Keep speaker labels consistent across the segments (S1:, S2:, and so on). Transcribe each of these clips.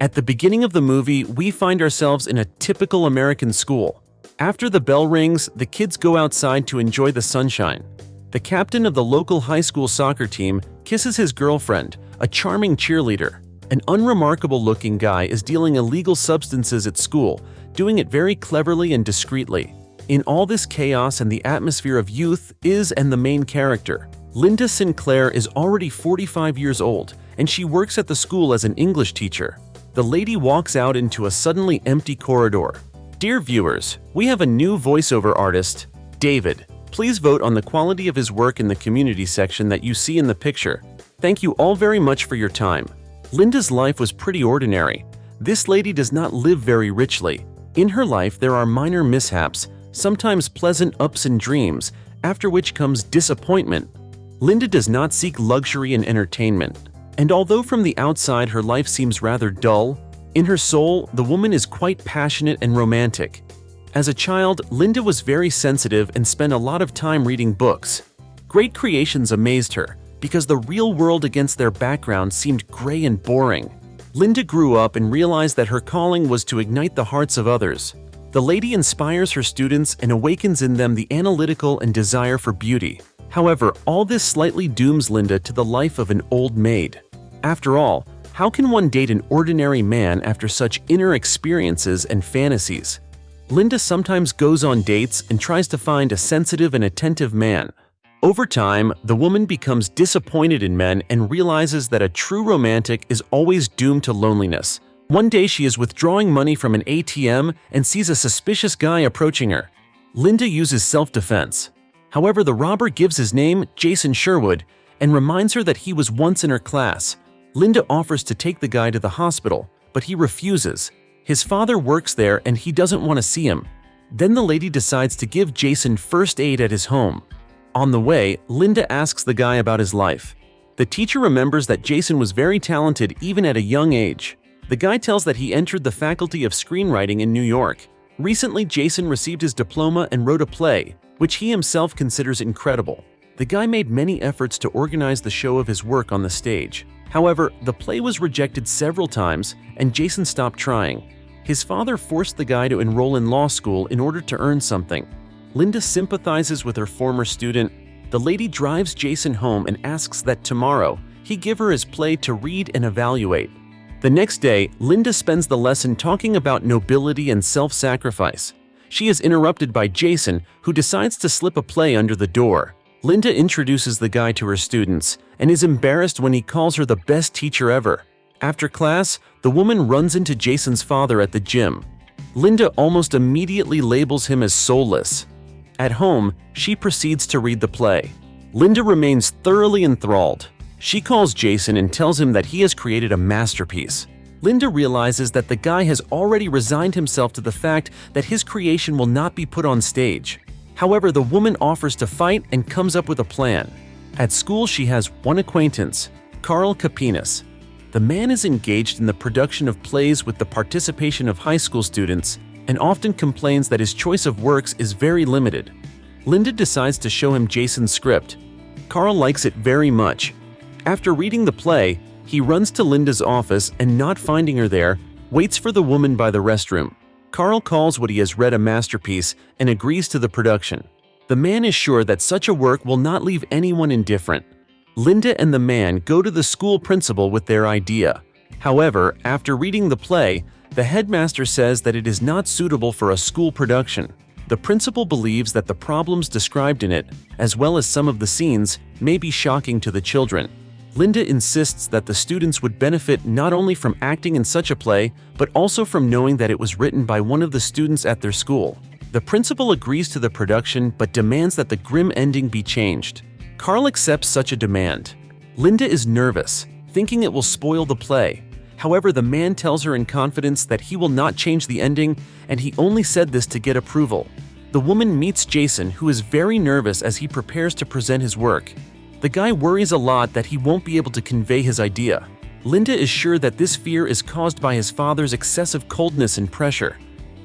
S1: At the beginning of the movie, we find ourselves in a typical American school. After the bell rings, the kids go outside to enjoy the sunshine. The captain of the local high school soccer team kisses his girlfriend, a charming cheerleader. An unremarkable-looking guy is dealing illegal substances at school, doing it very cleverly and discreetly. In all this chaos and the atmosphere of youth is the main character. Linda Sinclair is already 45 years old, and she works at the school as an English teacher. The lady walks out into a suddenly empty corridor. Dear viewers, we have a new voiceover artist, David. Please vote on the quality of his work in the community section that you see in the picture. Thank you all very much for your time. Linda's life was pretty ordinary. This lady does not live very richly. In her life, there are minor mishaps, sometimes pleasant ups and dreams, after which comes disappointment. Linda does not seek luxury and entertainment. And although from the outside her life seems rather dull, in her soul, the woman is quite passionate and romantic. As a child, Linda was very sensitive and spent a lot of time reading books. Great creations amazed her, because the real world against their background seemed gray and boring. Linda grew up and realized that her calling was to ignite the hearts of others. The lady inspires her students and awakens in them the analytical and desire for beauty. However, all this slightly dooms Linda to the life of an old maid. After all, how can one date an ordinary man after such inner experiences and fantasies? Linda sometimes goes on dates and tries to find a sensitive and attentive man. Over time, the woman becomes disappointed in men and realizes that a true romantic is always doomed to loneliness. One day she is withdrawing money from an ATM and sees a suspicious guy approaching her. Linda uses self-defense. However, the robber gives his name, Jason Sherwood, and reminds her that he was once in her class. Linda offers to take the guy to the hospital, but he refuses. His father works there and he doesn't want to see him. Then the lady decides to give Jason first aid at his home. On the way, Linda asks the guy about his life. The teacher remembers that Jason was very talented even at a young age. The guy tells that he entered the faculty of screenwriting in New York. Recently, Jason received his diploma and wrote a play, which he himself considers incredible. The guy made many efforts to organize the show of his work on the stage. However, the play was rejected several times, and Jason stopped trying. His father forced the guy to enroll in law school in order to earn something. Linda sympathizes with her former student. The lady drives Jason home and asks that tomorrow he give her his play to read and evaluate. The next day, Linda spends the lesson talking about nobility and self-sacrifice. She is interrupted by Jason, who decides to slip a play under the door. Linda introduces the guy to her students and is embarrassed when he calls her the best teacher ever. After class, the woman runs into Jason's father at the gym. Linda almost immediately labels him as soulless. At home, she proceeds to read the play. Linda remains thoroughly enthralled. She calls Jason and tells him that he has created a masterpiece. Linda realizes that the guy has already resigned himself to the fact that his creation will not be put on stage. However, the woman offers to fight and comes up with a plan. At school, she has one acquaintance, Carl Capinas. The man is engaged in the production of plays with the participation of high school students and often complains that his choice of works is very limited. Linda decides to show him Jason's script. Carl likes it very much. After reading the play, he runs to Linda's office and, not finding her there, waits for the woman by the restroom. Carl calls what he has read a masterpiece and agrees to the production. The man is sure that such a work will not leave anyone indifferent. Linda and the man go to the school principal with their idea. However, after reading the play, the headmaster says that it is not suitable for a school production. The principal believes that the problems described in it, as well as some of the scenes, may be shocking to the children. Linda insists that the students would benefit not only from acting in such a play, but also from knowing that it was written by one of the students at their school. The principal agrees to the production but demands that the grim ending be changed. Carl accepts such a demand. Linda is nervous, thinking it will spoil the play. However, the man tells her in confidence that he will not change the ending, and he only said this to get approval. The woman meets Jason, who is very nervous as he prepares to present his work. The guy worries a lot that he won't be able to convey his idea. Linda is sure that this fear is caused by his father's excessive coldness and pressure.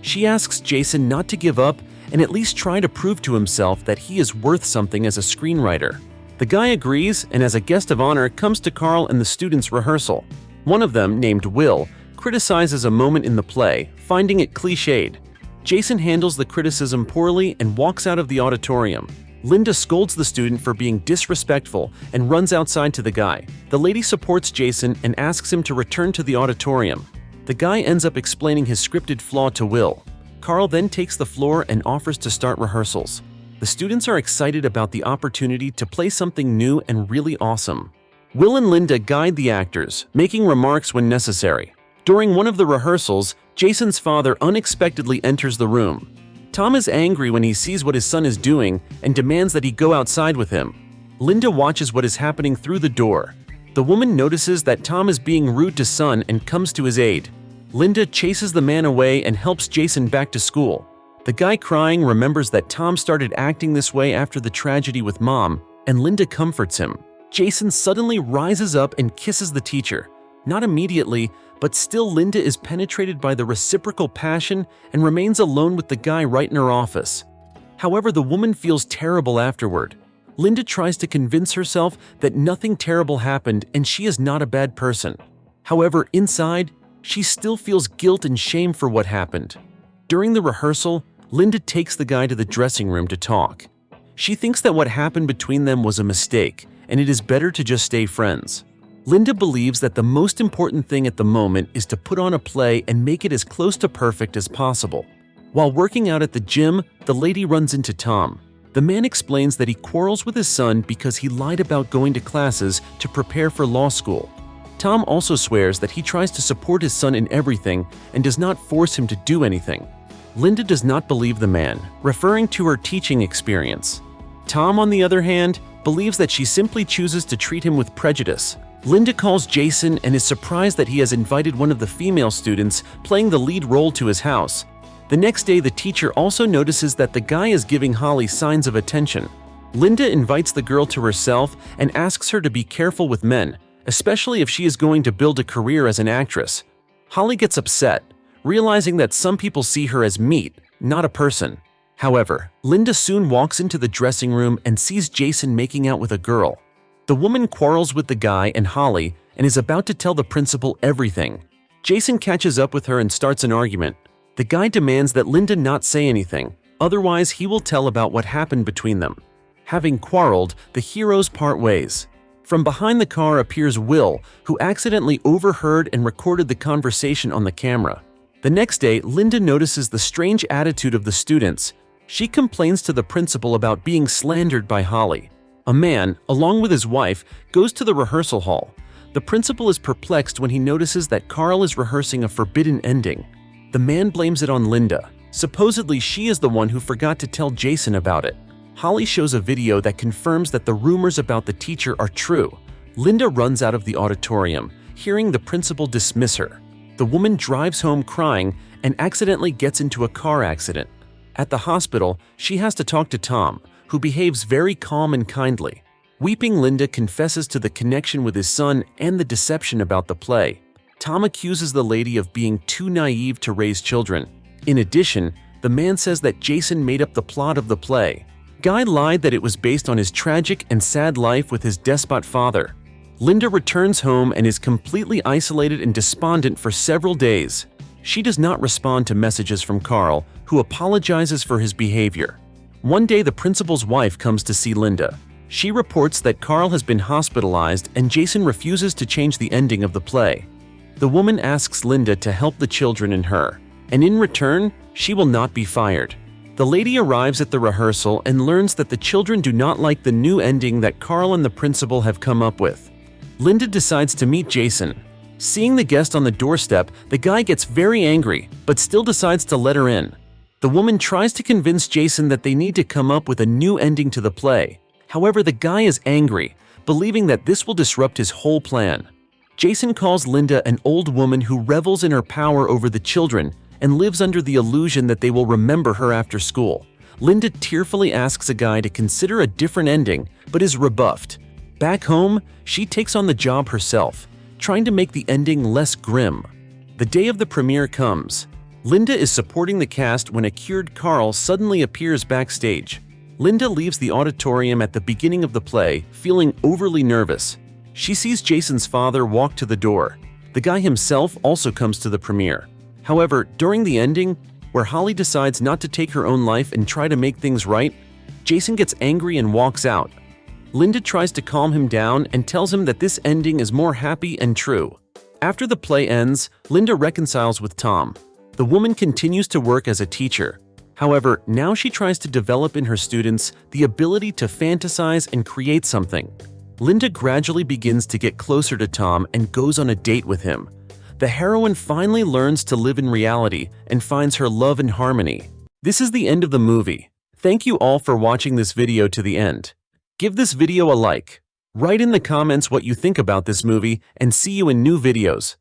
S1: She asks Jason not to give up and at least try to prove to himself that he is worth something as a screenwriter. The guy agrees and, as a guest of honor, comes to Carl and the students' rehearsal. One of them, named Will, criticizes a moment in the play, finding it cliched. Jason handles the criticism poorly and walks out of the auditorium. Linda scolds the student for being disrespectful and runs outside to the guy. The lady supports Jason and asks him to return to the auditorium. The guy ends up explaining his scripted flaw to Will. Carl then takes the floor and offers to start rehearsals. The students are excited about the opportunity to play something new and really awesome. Will and Linda guide the actors, making remarks when necessary. During one of the rehearsals, Jason's father unexpectedly enters the room. Tom is angry when he sees what his son is doing and demands that he go outside with him. Linda watches what is happening through the door. The woman notices that Tom is being rude to son and comes to his aid. Linda chases the man away and helps Jason back to school. The guy crying remembers that Tom started acting this way after the tragedy with Mom, and Linda comforts him. Jason suddenly rises up and kisses the teacher. Not immediately, but still Linda is penetrated by the reciprocal passion and remains alone with the guy right in her office. However, the woman feels terrible afterward. Linda tries to convince herself that nothing terrible happened and she is not a bad person. However, inside, she still feels guilt and shame for what happened. During the rehearsal, Linda takes the guy to the dressing room to talk. She thinks that what happened between them was a mistake and it is better to just stay friends. Linda believes that the most important thing at the moment is to put on a play and make it as close to perfect as possible. While working out at the gym, the lady runs into Tom. The man explains that he quarrels with his son because he lied about going to classes to prepare for law school. Tom also swears that he tries to support his son in everything and does not force him to do anything. Linda does not believe the man, referring to her teaching experience. Tom, on the other hand, believes that she simply chooses to treat him with prejudice. Linda calls Jason and is surprised that he has invited one of the female students playing the lead role to his house. The next day, the teacher also notices that the guy is giving Holly signs of attention. Linda invites the girl to herself and asks her to be careful with men, especially if she is going to build a career as an actress. Holly gets upset, realizing that some people see her as meat, not a person. However, Linda soon walks into the dressing room and sees Jason making out with a girl. The woman quarrels with the guy and Holly and is about to tell the principal everything. Jason catches up with her and starts an argument. The guy demands that Linda not say anything, otherwise he will tell about what happened between them. Having quarreled, the heroes part ways. From behind the car appears Will, who accidentally overheard and recorded the conversation on the camera. The next day, Linda notices the strange attitude of the students. She complains to the principal about being slandered by Holly. A man, along with his wife, goes to the rehearsal hall. The principal is perplexed when he notices that Carl is rehearsing a forbidden ending. The man blames it on Linda. Supposedly, she is the one who forgot to tell Jason about it. Holly shows a video that confirms that the rumors about the teacher are true. Linda runs out of the auditorium, hearing the principal dismiss her. The woman drives home crying and accidentally gets into a car accident. At the hospital, she has to talk to Tom, who behaves very calm and kindly. Weeping Linda confesses to the connection with his son and the deception about the play. Tom accuses the lady of being too naive to raise children. In addition, the man says that Jason made up the plot of the play. Guy lied that it was based on his tragic and sad life with his despot father. Linda returns home and is completely isolated and despondent for several days. She does not respond to messages from Carl, who apologizes for his behavior. One day, the principal's wife comes to see Linda. She reports that Carl has been hospitalized and Jason refuses to change the ending of the play. The woman asks Linda to help the children and her, and in return, she will not be fired. The lady arrives at the rehearsal and learns that the children do not like the new ending that Carl and the principal have come up with. Linda decides to meet Jason. Seeing the guest on the doorstep, the guy gets very angry, but still decides to let her in. The woman tries to convince Jason that they need to come up with a new ending to the play. However, the guy is angry, believing that this will disrupt his whole plan. Jason calls Linda an old woman who revels in her power over the children and lives under the illusion that they will remember her after school. Linda tearfully asks a guy to consider a different ending, but is rebuffed. Back home, she takes on the job herself, trying to make the ending less grim. The day of the premiere comes. Linda is supporting the cast when a cured Carl suddenly appears backstage. Linda leaves the auditorium at the beginning of the play, feeling overly nervous. She sees Jason's father walk to the door. The guy himself also comes to the premiere. However, during the ending, where Holly decides not to take her own life and try to make things right, Jason gets angry and walks out. Linda tries to calm him down and tells him that this ending is more happy and true. After the play ends, Linda reconciles with Tom. The woman continues to work as a teacher. However, now she tries to develop in her students the ability to fantasize and create something. Linda gradually begins to get closer to Tom and goes on a date with him. The heroine finally learns to live in reality and finds her love and harmony. This is the end of the movie. Thank you all for watching this video to the end. Give this video a like. Write in the comments what you think about this movie and see you in new videos.